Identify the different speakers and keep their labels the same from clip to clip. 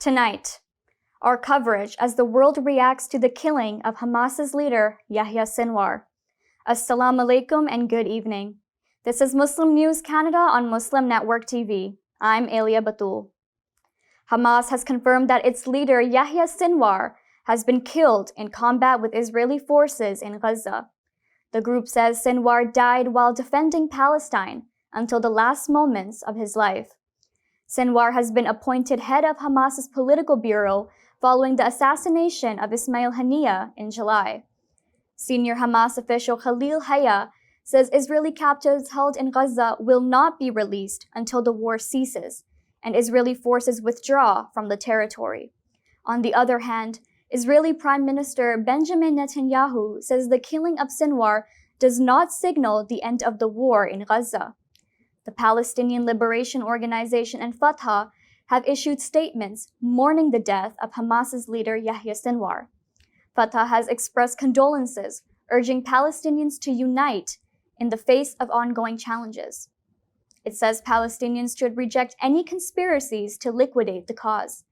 Speaker 1: Tonight, our coverage as the world reacts to the killing of Hamas's leader, Yahya Sinwar. Assalamu alaikum and good evening. This is Muslim News Canada on Muslim Network TV. I'm Elia Batul. Hamas has confirmed that its leader, Yahya Sinwar, has been killed in combat with Israeli forces in Gaza. The group says Sinwar died while defending Palestine until the last moments of his life. Sinwar has been appointed head of Hamas's political bureau following the assassination of Ismail Haniyeh in July. Senior Hamas official Khalil Haya says Israeli captives held in Gaza will not be released until the war ceases and Israeli forces withdraw from the territory. On the other hand, Israeli Prime Minister Benjamin Netanyahu says the killing of Sinwar does not signal the end of the war in Gaza. The Palestinian Liberation Organization and Fatah have issued statements mourning the death of Hamas's leader Yahya Sinwar. Fatah has expressed condolences, urging Palestinians to unite in the face of ongoing challenges. It says Palestinians should reject any conspiracies to liquidate the cause.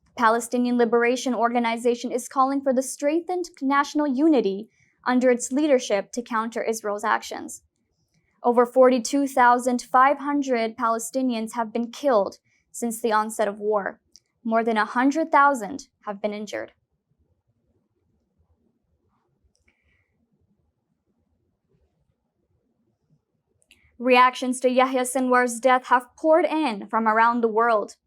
Speaker 1: The Palestinian Liberation Organization is calling for the strengthened national unity under its leadership to counter Israel's actions. Over 42,500 Palestinians have been killed since the onset of war. More than 100,000 have been injured. Reactions to Yahya Sinwar's death have poured in from around the world.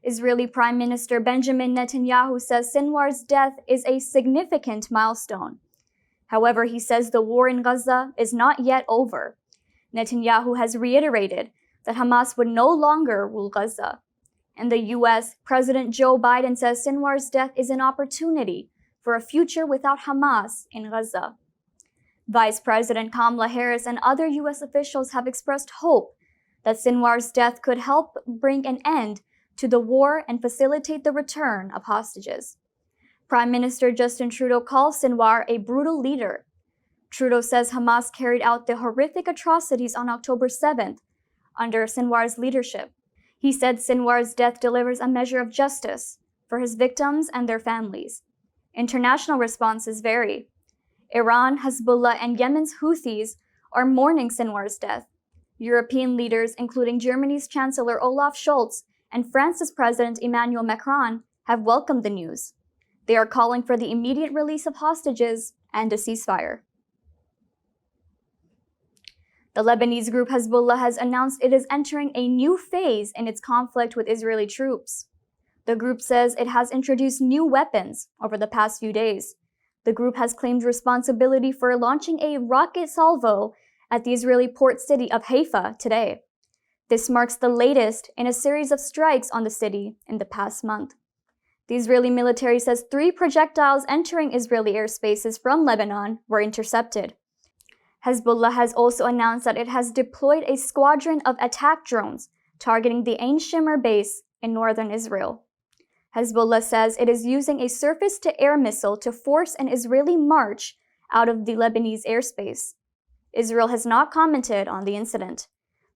Speaker 1: Israeli Prime Minister Benjamin Netanyahu says Sinwar's death is a significant milestone. However, he says the war in Gaza is not yet over. Netanyahu has reiterated that Hamas would no longer rule Gaza. In the US, President Joe Biden says Sinwar's death is an opportunity for a future without Hamas in Gaza. Vice President Kamala Harris and other US officials have expressed hope that Sinwar's death could help bring an end to the war and facilitate the return of hostages. Prime Minister Justin Trudeau calls Sinwar a brutal leader. Trudeau says Hamas carried out the horrific atrocities on October 7th under Sinwar's leadership. He said Sinwar's death delivers a measure of justice for his victims and their families. International responses vary. Iran, Hezbollah, and Yemen's Houthis are mourning Sinwar's death. European leaders, including Germany's Chancellor Olaf Scholz and France's President Emmanuel Macron, have welcomed the news. They are calling for the immediate release of hostages and a ceasefire. The Lebanese group Hezbollah has announced it is entering a new phase in its conflict with Israeli troops. The group says it has introduced new weapons over the past few days. The group has claimed responsibility for launching a rocket salvo at the Israeli port city of Haifa today. This marks the latest in a series of strikes on the city in the past month. The Israeli military says 3 projectiles entering Israeli airspaces from Lebanon were intercepted. Hezbollah has also announced that it has deployed a squadron of attack drones targeting the Ain Shimmer base in northern Israel. Hezbollah says it is using a surface-to-air missile to force an Israeli march out of the Lebanese airspace. Israel has not commented on the incident.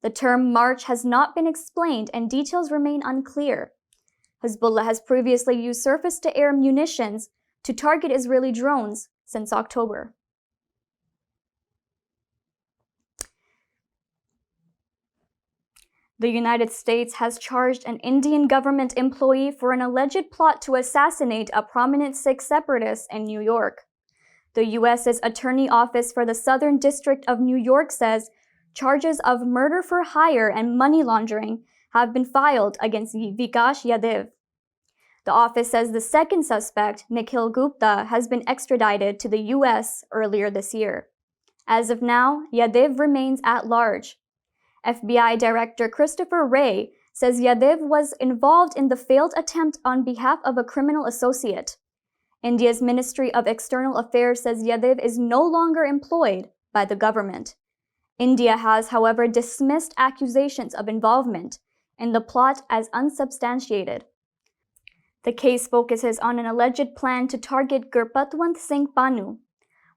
Speaker 1: The term march has not been explained and details remain unclear. Hezbollah has previously used surface-to-air munitions to target Israeli drones since October. The United States has charged an Indian government employee for an alleged plot to assassinate a prominent Sikh separatist in New York. The U.S.'s Attorney Office for the Southern District of New York says charges of murder for hire and money laundering have been filed against Vikash Yadav. The office says the second suspect, Nikhil Gupta, has been extradited to the U.S. earlier this year. As of now, Yadav remains at large. FBI Director Christopher Wray says Yadav was involved in the failed attempt on behalf of a criminal associate. India's Ministry of External Affairs says Yadav is no longer employed by the government. India has, however, dismissed accusations of involvement in the plot as unsubstantiated. The case focuses on an alleged plan to target Gurpatwant Singh Banu.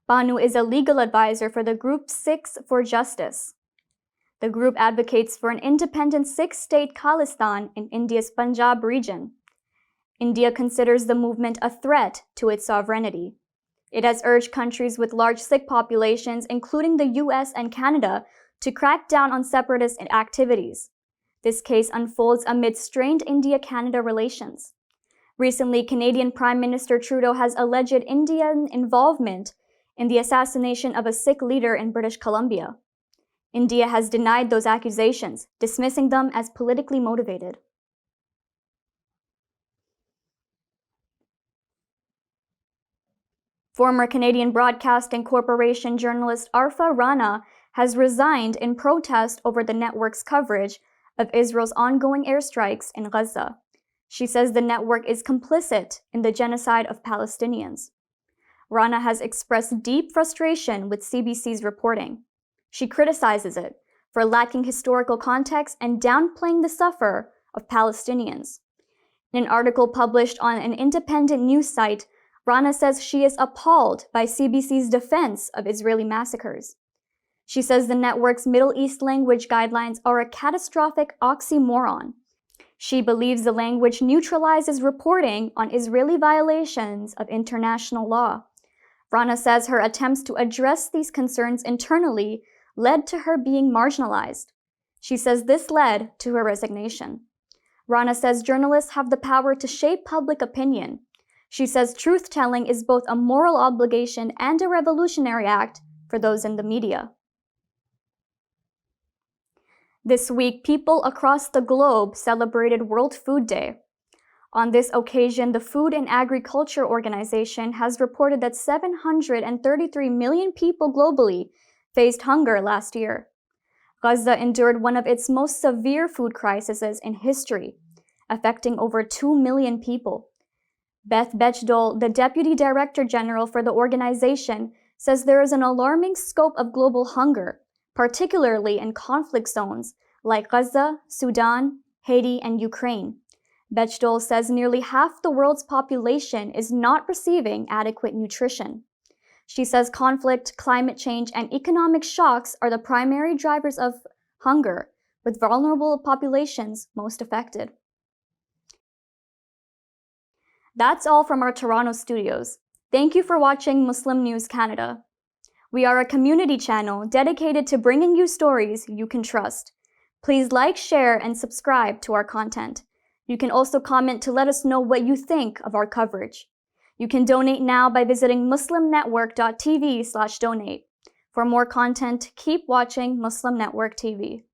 Speaker 1: Banu is a legal advisor for the group Sikhs for Justice. The group advocates for an independent Sikh state Khalistan in India's Punjab region. India considers the movement a threat to its sovereignty. It has urged countries with large Sikh populations, including the US and Canada, to crack down on separatist activities. This case unfolds amid strained India-Canada relations. Recently, Canadian Prime Minister Trudeau has alleged Indian involvement in the assassination of a Sikh leader in British Columbia. India has denied those accusations, dismissing them as politically motivated. Former Canadian Broadcasting Corporation journalist Arfa Rana has resigned in protest over the network's coverage of Israel's ongoing airstrikes in Gaza. She says the network is complicit in the genocide of Palestinians. Rana has expressed deep frustration with CBC's reporting. She criticizes it for lacking historical context and downplaying the suffering of Palestinians. In an article published on an independent news site, Rana says she is appalled by CBC's defense of Israeli massacres. She says the network's Middle East language guidelines are a catastrophic oxymoron. She believes the language neutralizes reporting on Israeli violations of international law. Rana says her attempts to address these concerns internally led to her being marginalized. She says this led to her resignation. Rana says journalists have the power to shape public opinion. She says truth-telling is both a moral obligation and a revolutionary act for those in the media. This week, people across the globe celebrated World Food Day. On this occasion, the Food and Agriculture Organization has reported that 733 million people globally faced hunger last year. Gaza endured one of its most severe food crises in history, affecting over 2 million people. Beth Bechdol, the Deputy Director General for the organization, says there is an alarming scope of global hunger, particularly in conflict zones like Gaza, Sudan, Haiti, and Ukraine. Bechdol says nearly half the world's population is not receiving adequate nutrition. She says conflict, climate change, and economic shocks are the primary drivers of hunger, with vulnerable populations most affected. That's all from our Toronto studios. Thank you for watching Muslim News Canada. We are a community channel dedicated to bringing you stories you can trust. Please like, share, and subscribe to our content. You can also comment to let us know what you think of our coverage. You can donate now by visiting muslimnetwork.tv/donate. For more content, keep watching Muslim Network TV.